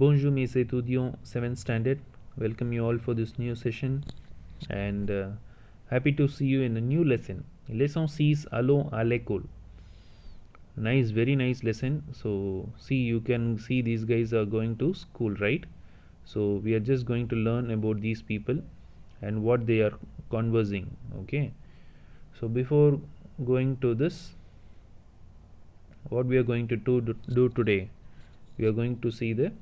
Bonjour mes étudiants 7th standard. Welcome you all for this new session and happy to see you in a new lesson. Lesson 6 Allons à l'école. Nice, very nice lesson. So see, you can see these guys are going to school, right? So we are just going to learn about these people and what they are conversing. Okay. So before going to this, what we are going to do today, we are going to see the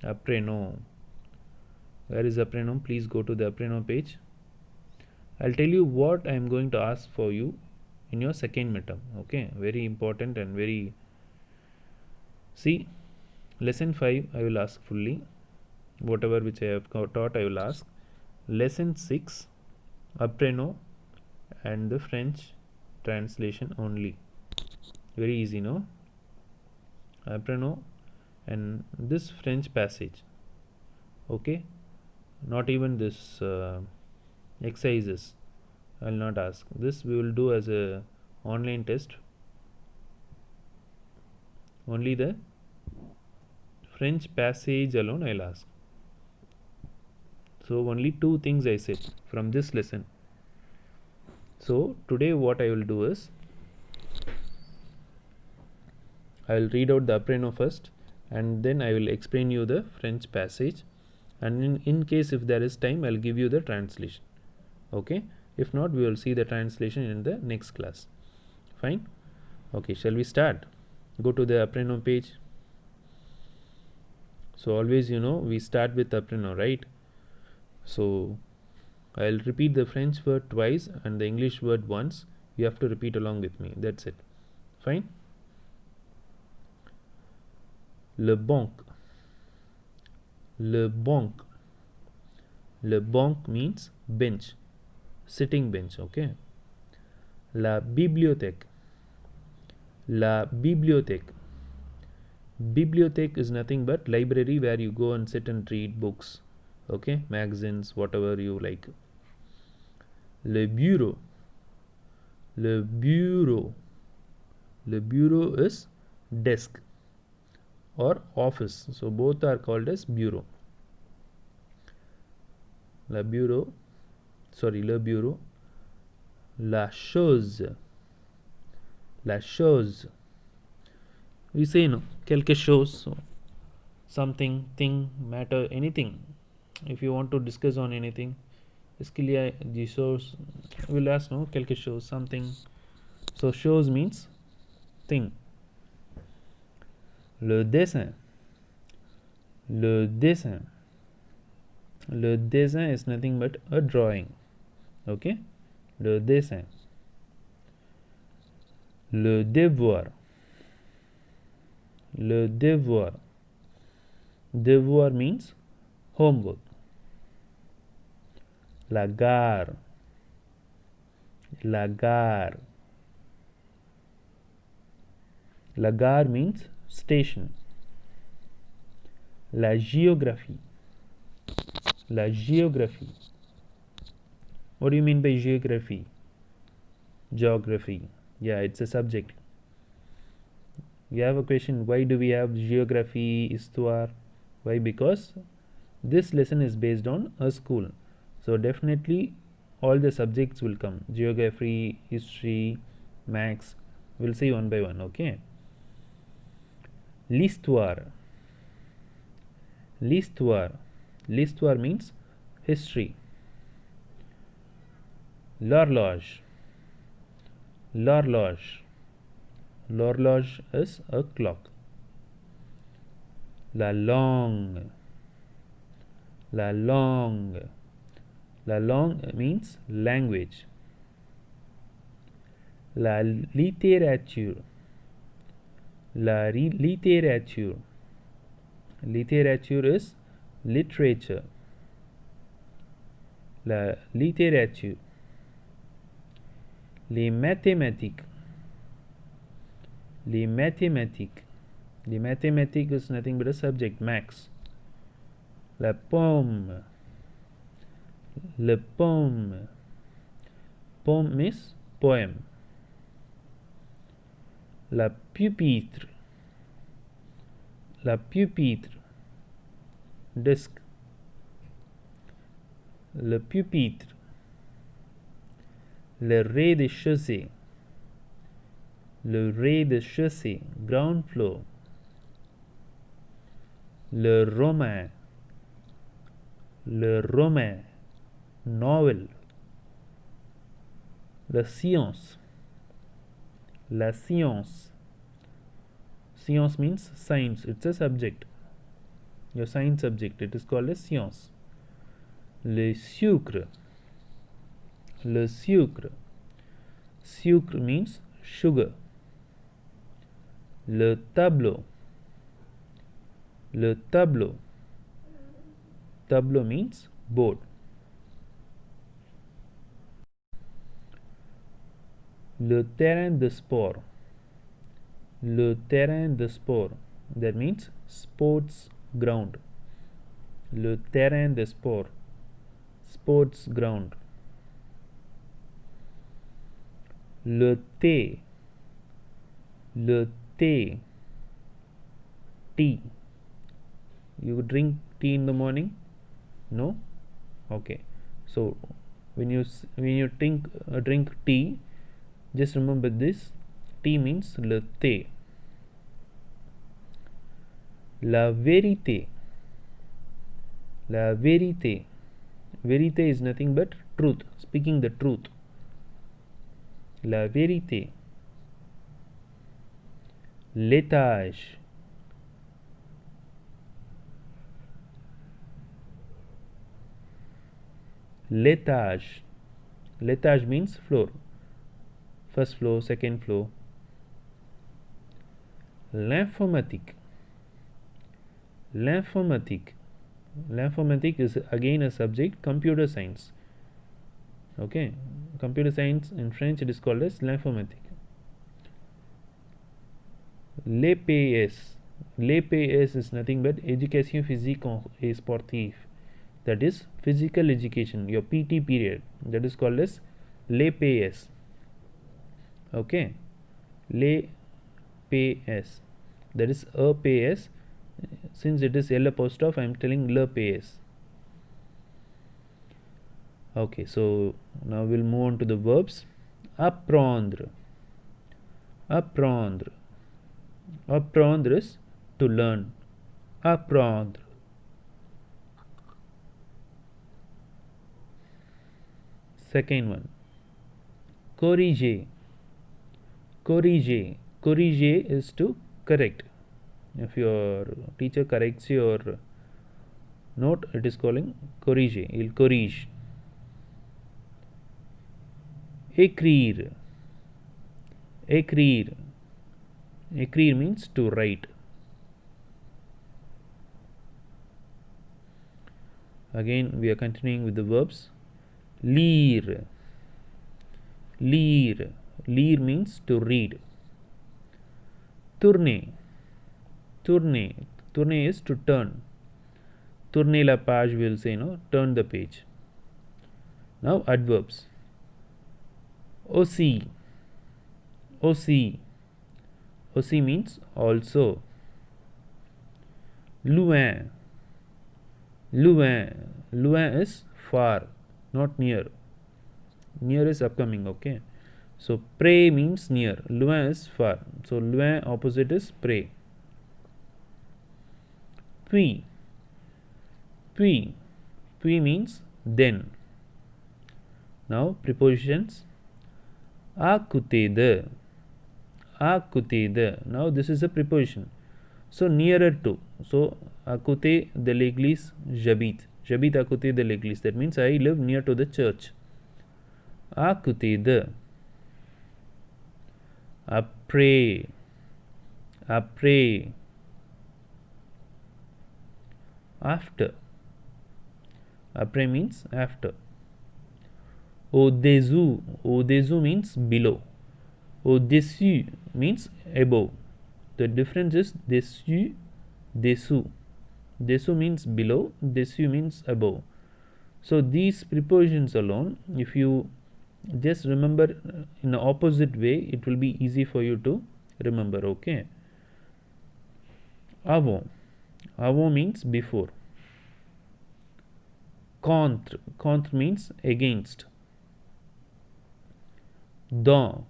Apprentice. Where is Apprentice? Please go to the Apprentice page. I'll tell you what I am going to ask for you in your second midterm. Okay, very important and very. See, lesson 5 I will ask fully. Whatever which I have taught I will ask. Lesson 6 Apprentice and the French translation only. Very easy, no? Apprentice and this French passage. Okay, not even this exercises I'll not ask. This we will do as a online test. Only the French passage alone I'll ask. So only 2 things I said from this lesson. So today what I will do is I will read out the Apprentice first and then I will explain you the French passage, and in case if there is time I'll give you the translation. Okay, if not we will see the translation in the next class. Fine. Okay, shall we start? Go to the Apprentice page. So always we start with Apprentice, right? So I'll repeat the French word twice and the English word once. You have to repeat along with me. That's it. Fine. Le banc. Le banc. Le banc means bench, sitting bench. Okay. La bibliothèque. La bibliothèque. Bibliothèque is nothing but library where you go and sit and read books. Okay, magazines, whatever you like. Le bureau. Le bureau. Le bureau is desk or office. So both are called as bureau. Le bureau. La chose. La chose. We say quelque chose. So something, thing, matter, anything. If you want to discuss on anything, इसके लिए the chose will ask quelque chose, something. So chose means thing. Le dessin. Le dessin. Le dessin is nothing but a drawing. Okay. Le dessin. Le devoir. Le devoir. Devoir means homework. La gare. La gare. La gare means station. La géographie. La géographie. What do you mean by geography? Geography. Yeah, it's a subject. You have a question, why do we have geography, histoire? Why? Because this lesson is based on a school. So definitely all the subjects will come. Geography, history, maths. We'll see one by one. Okay. L'histoire. L'histoire. L'histoire means history. L'horloge. L'horloge. L'horloge is a clock. La langue. La langue. La langue means language. La littérature. La littérature. Littérature is literature. La littérature. Les mathématiques. Les mathématiques. The mathematics is nothing but a subject, maths. La pomme. Le pomme. Pomme means poem. La pupitre. La pupitre. desk. Le pupitre, le rez-de-chaussée, le rez-de-chaussée, ground floor. Le roman, novel. La science, science means science, it's a subject, your science subject, it is called as science. Le sucre, sucre means sugar. Le tableau, tableau means board. Le terrain de sport, that means sports ground. Le terrain de sport, sports ground. Le thé, tea. You drink tea in the morning? No? Okay. So when you drink tea, just remember this. Tea means le thé. La vérité. Vérité is nothing but truth, speaking the truth. La vérité. L'étage. L'étage means floor, first floor, second floor. L'informatique is again a subject, computer science. Okay, computer science in French it is called as l'informatique. L'EPS is nothing but éducation physique et sportive, that is physical education, your PT period, that is called as l'EPS. Okay, l'EPS, that is EPS. Since it is L apostrophe, I am telling l'EPS. Okay, so now we'll move on to the verbs. Apprendre is to learn. Apprendre. Second one, corriger is to correct. If your teacher corrects your note, it is calling corriger. He'll corrige. Écrire means to write. Again we are continuing with the verbs. Lire means to read. Tourner is to turn. Tourner la page, we will say, no, turn the page. Now adverbs. Aussi means also. Loin is far, not near. Near is upcoming. Okay, so près means near, loin is far, so loin opposite is près. Puis means then. Now prepositions. À côté de. Now this is a preposition, so nearer to. So à côté de l'église j'habite à côté de l'église, that means I live near to the church. À côté de. Après. After. Après means after. Au-dessous means below. Au-dessus means above. The difference is dessus, dessous. Dessous means below, dessus means above. So these prepositions alone, if you just remember in the opposite way, it will be easy for you to remember. Okay. Avant means before. Contre means against. Dans.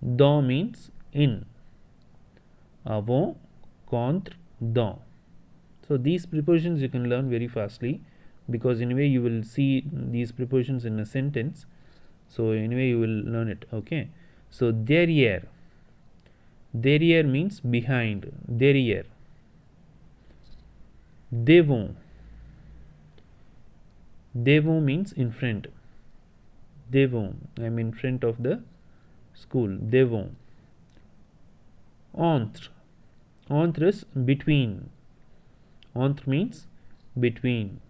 Dans means in. Avant, contre, dans. So these prepositions you can learn very fastly, because anyway you will see these prepositions in a sentence. So anyway you will learn it. Okay. So derrière. Derrière means behind. Derrière. Devant. Devant means in front. Devant. I am in front of the school. Devant. Entre. Entre is between. Entre means between.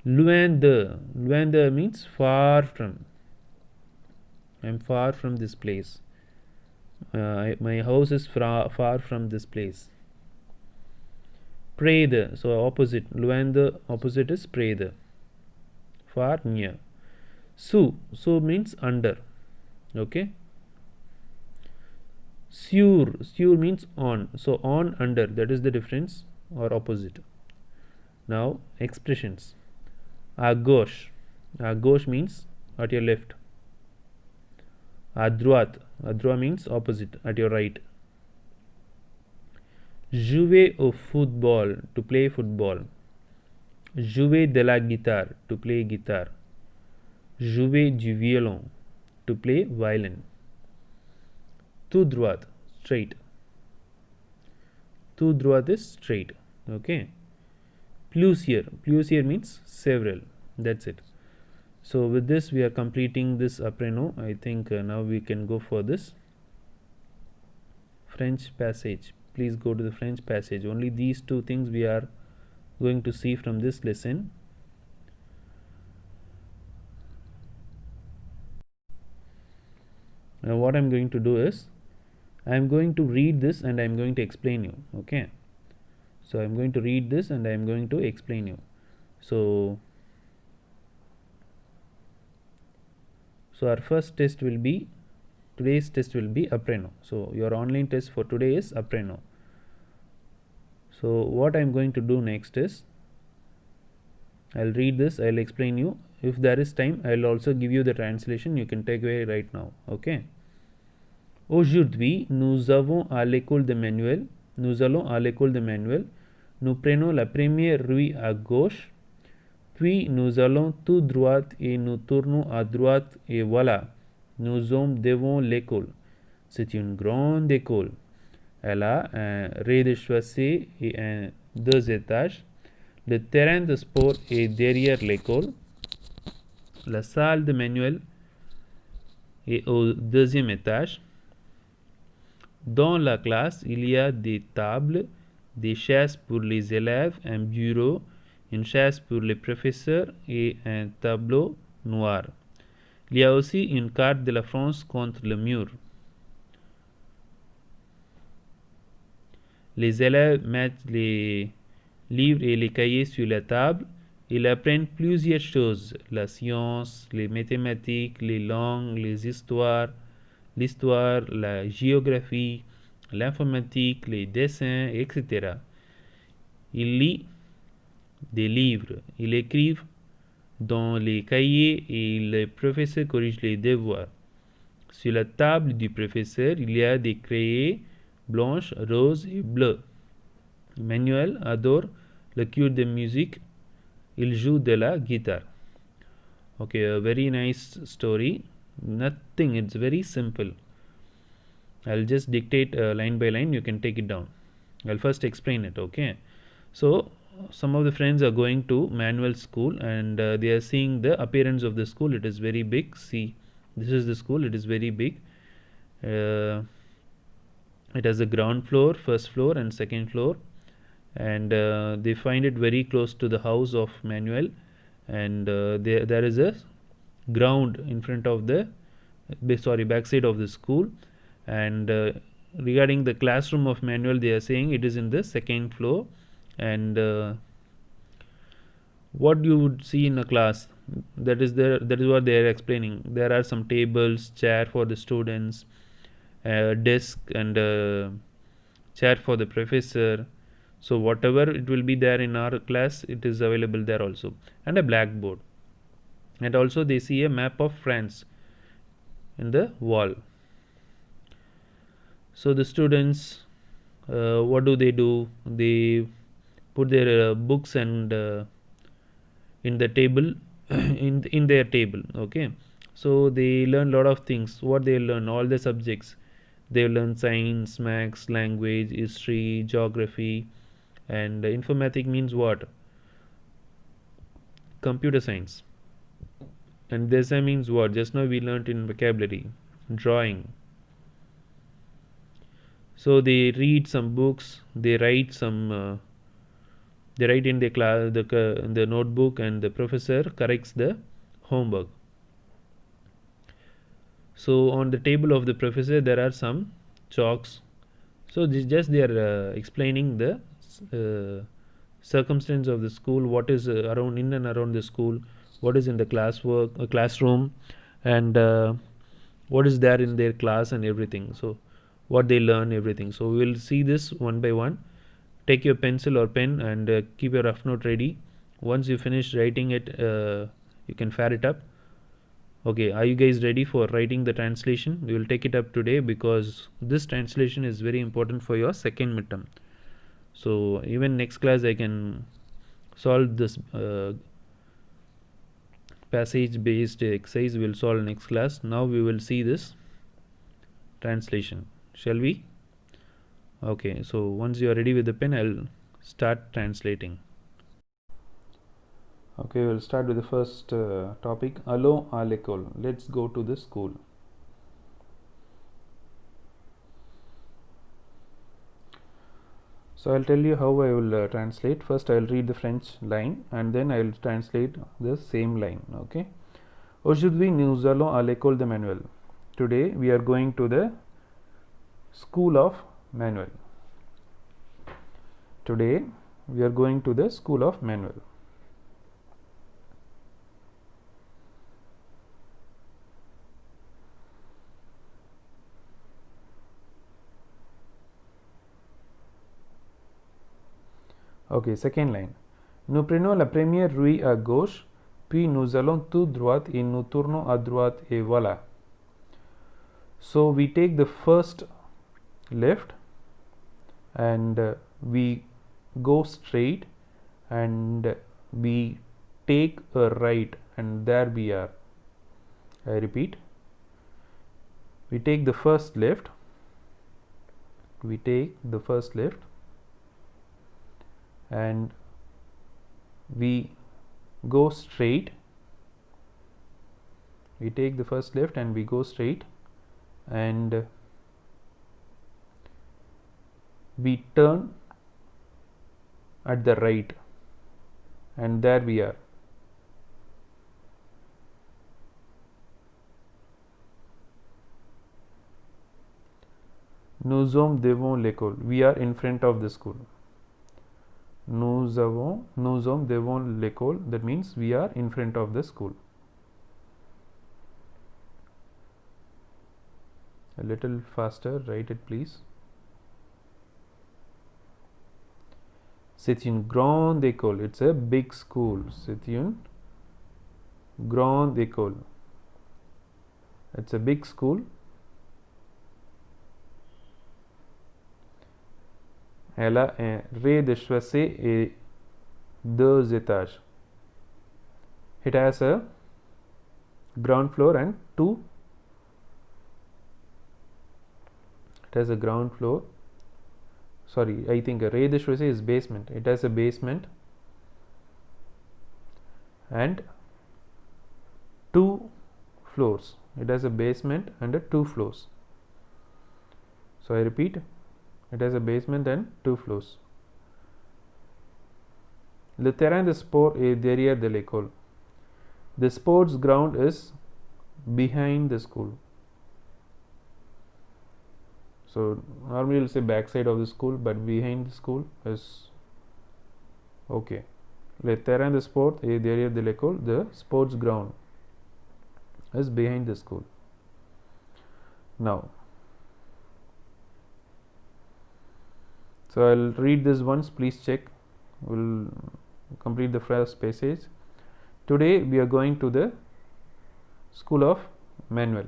Loin de. Loin de means far from. I am far from this place. My house is far from this place. Près de. So opposite. Loin de opposite is près de. Far, near. Sous. Sous means under. Okay. Sur. Sur means on. So on, under. That is the difference or opposite. Now expressions. À gauche. À gauche means at your left. À droite. À droite means opposite, at your right. Jouer au football, to play football. Jouer de la guitare, to play guitar. Jouer du violon, to play violin. Tout droit, straight. Tout droit is straight. Okay. Plusieurs. Plusieurs means several. That's it. So with this we are completing this appreno. I think now we can go for this French passage. Please go to the French passage. Only these two things we are going to see from this lesson. Now what I am going to do is, I am going to read this and I am going to explain you. Okay. So I am going to read this and I am going to explain you. So our first test will be, today's test will be appreno. So your online test for today is appreno. So what I am going to do next is, I'll read this, I'll explain you. If there is time, I'll also give you the translation. You can take away right now. Okay. Aujourd'hui, nous avons à l'école de Manuel. Nous allons à l'école de Manuel. Nous prenons la première rue à gauche. Puis nous allons tout droit et nous tournons à droite et voilà, nous sommes devant l'école. C'est une grande école. Elle a un rez-de-chaussée et deux étages. Le terrain de sport est derrière l'école. La salle de manuel est au deuxième étage. Dans la classe, il y a des tables, des chaises pour les élèves, un bureau, une chaise pour les professeurs et un tableau noir. Il y a aussi une carte de la France contre le mur. Les élèves mettent les livres et les cahiers sur la table. Ils apprennent plusieurs choses, la science, les mathématiques, les langues, les histoires, l'histoire, la géographie, l'informatique, les dessins, etc. Ils lisent des livres, ils écrivent dans les cahiers et le professeur corrige les devoirs. Sur la table du professeur, il y a des crayons blanches, roses et bleus. Manuel adore le cours de musique. Il joue de la guitare. Okay, a very nice story. Nothing, it's very simple. I'll just dictate line by line. You can take it down. I'll first explain it. Okay. So some of the friends are going to Manuel school and they are seeing the appearance of the school. It is very big. See, this is the school. It is very big. It has a ground floor, first floor and second floor, and they find it very close to the house of Manuel, and there is a ground in front of the backside of the school. And regarding the classroom of Manuel, they are saying it is in the second floor. And what you would see in a class, that is what they are explaining. There are some tables, chair for the students, desk and chair for the professor. So whatever it will be there in our class, it is available there also, and a blackboard. And also they see a map of France in the wall. So the students, what do? They put their books and in the table in their table. Okay, so they learn a lot of things. What they learn? All the subjects. They learn science, maths, language, history, geography, and informatic means what? Computer science. And dessin means what? Just now we learnt in vocabulary. Drawing. So they read some books. They write some. They write in the class, the notebook, and the professor corrects the homework. So on the table of the professor there are some chalks. So this just they are explaining the circumstance of the school, what is around in and around the school, what is in the classroom, and what is there in their class and everything. So what they learn, everything. So we will see this one by one. Take your pencil or pen and keep your rough note ready. Once you finish writing it, you can fire it up. Okay, are you guys ready for writing the translation? We will take it up today because this translation is very important for your second midterm. So even next class I can solve this passage based exercise. We'll solve next class. Now we will see this translation. Shall we? Okay, so once you are ready with the pen, I'll start translating. Okay, we'll start with the first topic. Allons à l'école. Let's go to the school. So I'll tell you how I will translate. First I'll read the French line and then I'll translate the same line. Okay. Aujourd'hui nous allons à l'école de Manuel. Today we are going to the school of Manuel. Today we are going to the school of Manuel. Okay, second line. Nous prenons la première rue à gauche, puis nous allons tout droite et nous tournons à droite et voilà. So we take the first left and we go straight and we take a right and there we are. I repeat. We take the first left. We take the first left and we go straight. We take the first left and we go straight and we turn at the right and there we are. Nous sommes devant l'école. We are in front of the school. Nous sommes devant l'école. That means we are in front of the school. A little faster, write it please. C'est une grande école. It's a big school. C'est une grande école. It's a big school. Elle a un rez-de-chaussée et 2 étages. It has a ground floor and 2. It has a ground floor. Sorry, I think a rez-de-chaussée is basement. It has a basement and 2 floors. It has a basement and 2 floors. So I repeat. It has a basement and 2 floors. Le terrain de sport est derrière de l'école. The sports ground is behind the school. So normally we'll say backside of the school, but behind the school is okay. Le terrain de sport est derrière de l'école. The sports ground is behind the school. Now So I'll read this once, please check. We'll complete the first passage. Today we are going to the school of manual.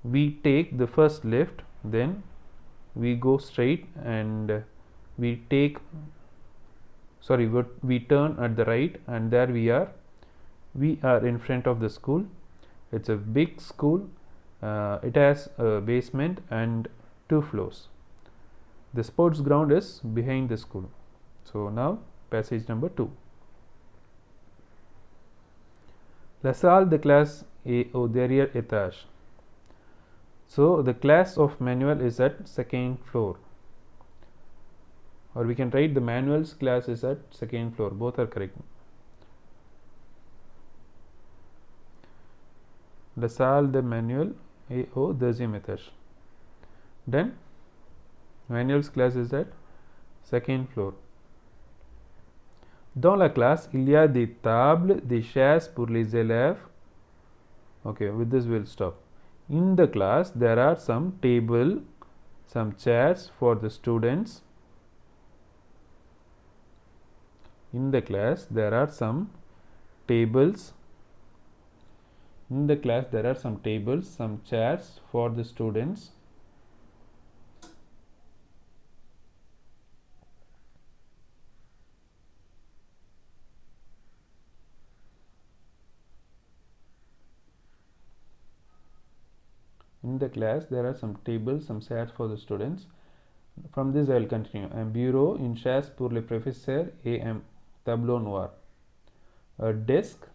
We take the first left, then we go straight, and we turn at the right, and there we are in front of the school. It's a big school. It has a basement and 2 floors. The sports ground is behind the school. So now passage number 2. La salle de classe est au dernier étage. So the class of manual is at 2nd floor, or we can write the manuals class is at 2nd floor. Both are correct. La salle de manuel est au deuxième étage. Then manuals class is at 2nd floor. Dans la classe, il y a des tables, des chaises pour les élèves. Okay, with this we'll stop. In the class, there are some table, some chairs for the students. In the class, there are some tables. In the class, there are some tables, some chairs for the students. In the class, there are some tables, some chairs for the students. From this, I will continue. Un bureau, une chaise pour le professeur et un tableau noir. A desk,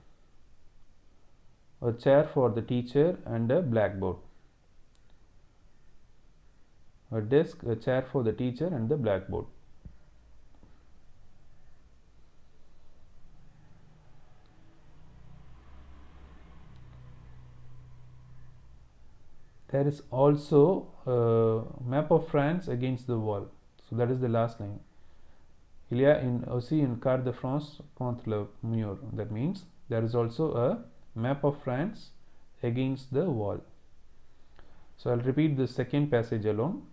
a chair for the teacher and a blackboard. A desk, a chair for the teacher and the blackboard. There is also a map of France against the wall. So that is the last line. Il y a aussi une carte de France contre le mur. That means there is also a map of France against the wall. So I'll repeat the second passage alone.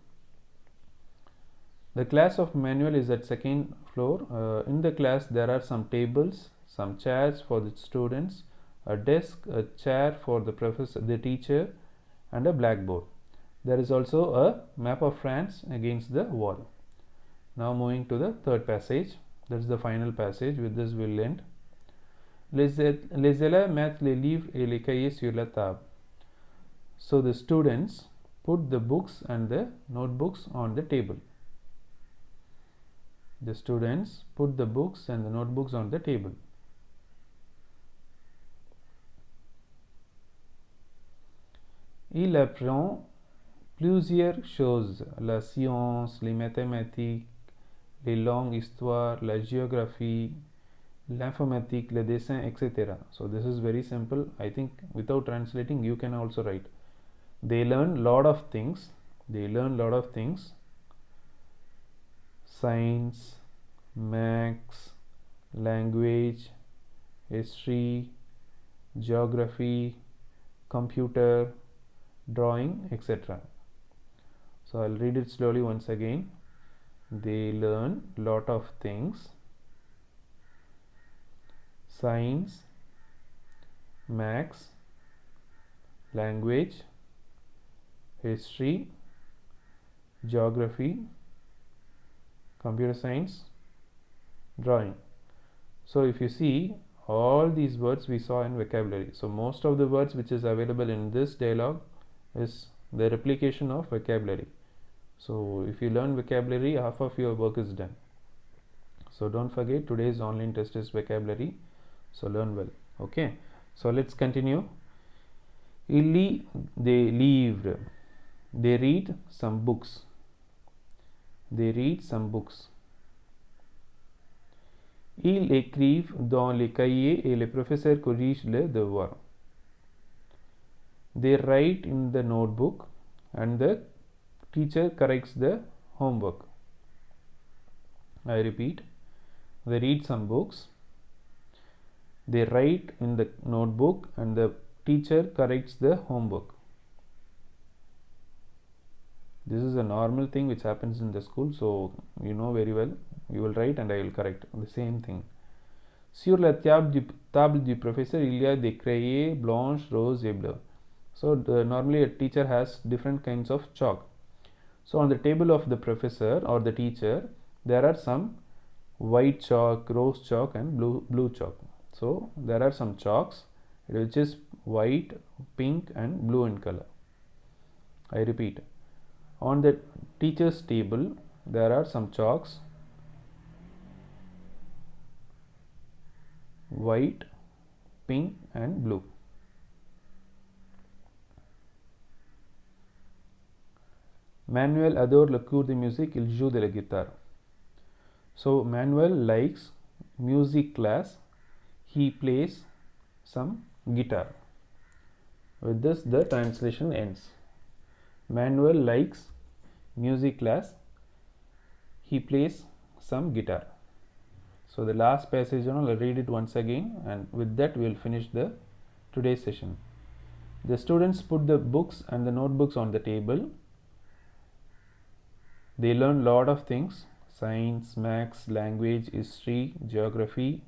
The class of manual is at 2nd floor. In the class, there are some tables, some chairs for the students, a desk, a chair for the professor, the teacher, and a blackboard. There is also a map of France against the wall. Now moving to the third passage. That is the final passage. With this we'll end. Les élèves mettent les livres et les cahiers sur la table. So the students put the books and the notebooks on the table. The students put the books and the notebooks on the table. Il apprend plusieurs choses, la science, les mathématiques, les langues, histoire, la géographie, l'informatique, le dessin, etc. So this is very simple. I think without translating you can also write. They learn lot of things. Science, maths, language, history, geography, computer, drawing, etc. So I'll read it slowly once again. They learn lot of things. Science, maths, language, history, geography, computer science, drawing. So if you see, all these words we saw in vocabulary. So most of the words which is available in this dialogue is the replication of vocabulary. So if you learn vocabulary, half of your work is done. So don't forget, today's online test is vocabulary. So learn well. Okay. So let's continue. Ils lisent des livres. They read some books. Ils écrivent dans les cahiers et les professeurs corrigent les devoirs. They write in the notebook and the teacher corrects the homework. I repeat, they read some books, they write in the notebook and the teacher corrects the homework. This is a normal thing which happens in the school, so you know very well. You will write and I will correct the same thing. Sur la table du professeur, il y a des crayons blanches, roses et bleues. So normally a teacher has different kinds of chalk. So on the table of the professor or the teacher, there are some white chalk, rose chalk and blue chalk. So there are some chalks which is white, pink and blue in color. I repeat, on the teacher's table there are some chalks, white, pink and blue. Manuel adore le cours de musique, il joue de la guitare. So Manuel likes music class, he plays some guitar. With this the translation ends. Manuel likes music class, he plays some guitar. So the last passage, I'll read it once again, and with that we will finish the today's session. The students put the books and the notebooks on the table. They learn lot of things: science, maths, language, history, geography,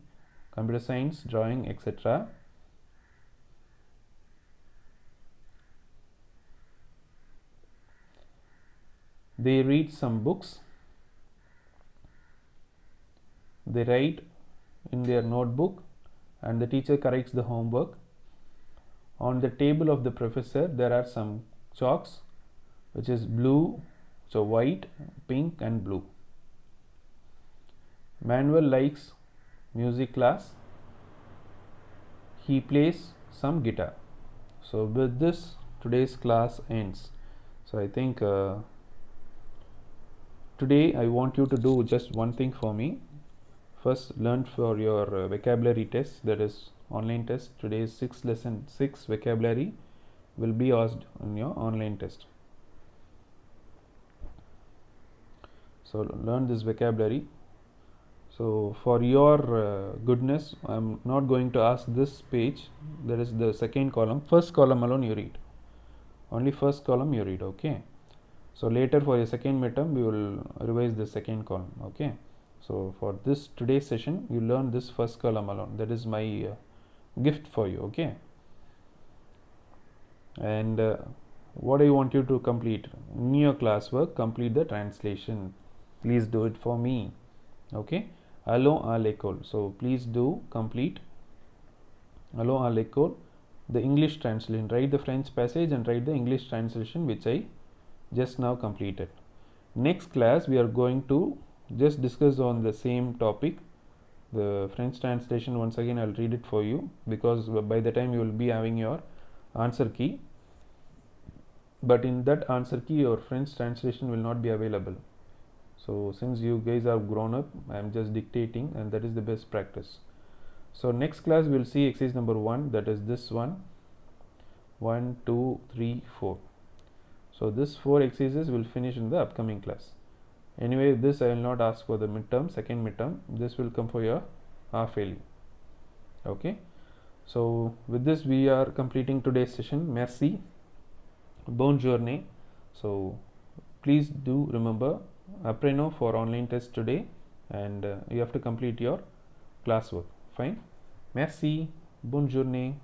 computer science, drawing, etc. They read some books. They write in their notebook and the teacher corrects the homework. On the table of the professor there are some chalks which is blue, so white, pink and blue. Manuel likes music class, he plays some guitar. So with this today's class ends. So I think today I want you to do just one thing for me. First learn for your vocabulary test, that is online test. Today's lesson 6 vocabulary will be asked in your online test. So learn this vocabulary. So for your goodness, I am not going to ask this page, that is the second column. First column alone you read, only first column you read, okay? So later for your second midterm we will revise the second column, okay? So for this today's session you learn this first column alone. That is my gift for you, okay? And what I want you to complete in your classwork, complete the translation. Please do it for me, okay? Allons à l'école. So please do complete Allons à l'école, the English translation. Write the French passage and write the English translation which I just now completed. Next class we are going to just discuss on the same topic, the French translation. Once again I'll read it for you, because by the time you will be having your answer key, but in that answer key your French translation will not be available. So since you guys are grown up, I am just dictating, and that is the best practice. So next class we will see exercise number 1, that is this one, 1 2 3 4. So this 4 exercises will finish in the upcoming class. Anyway, this I will not ask for the midterm, second midterm. This will come for your half yearly, okay? So with this we are completing today's session. Merci, bonne journée. So please do remember Apprentice for online test today, and you have to complete your classwork. Fine. Merci, bonne journée.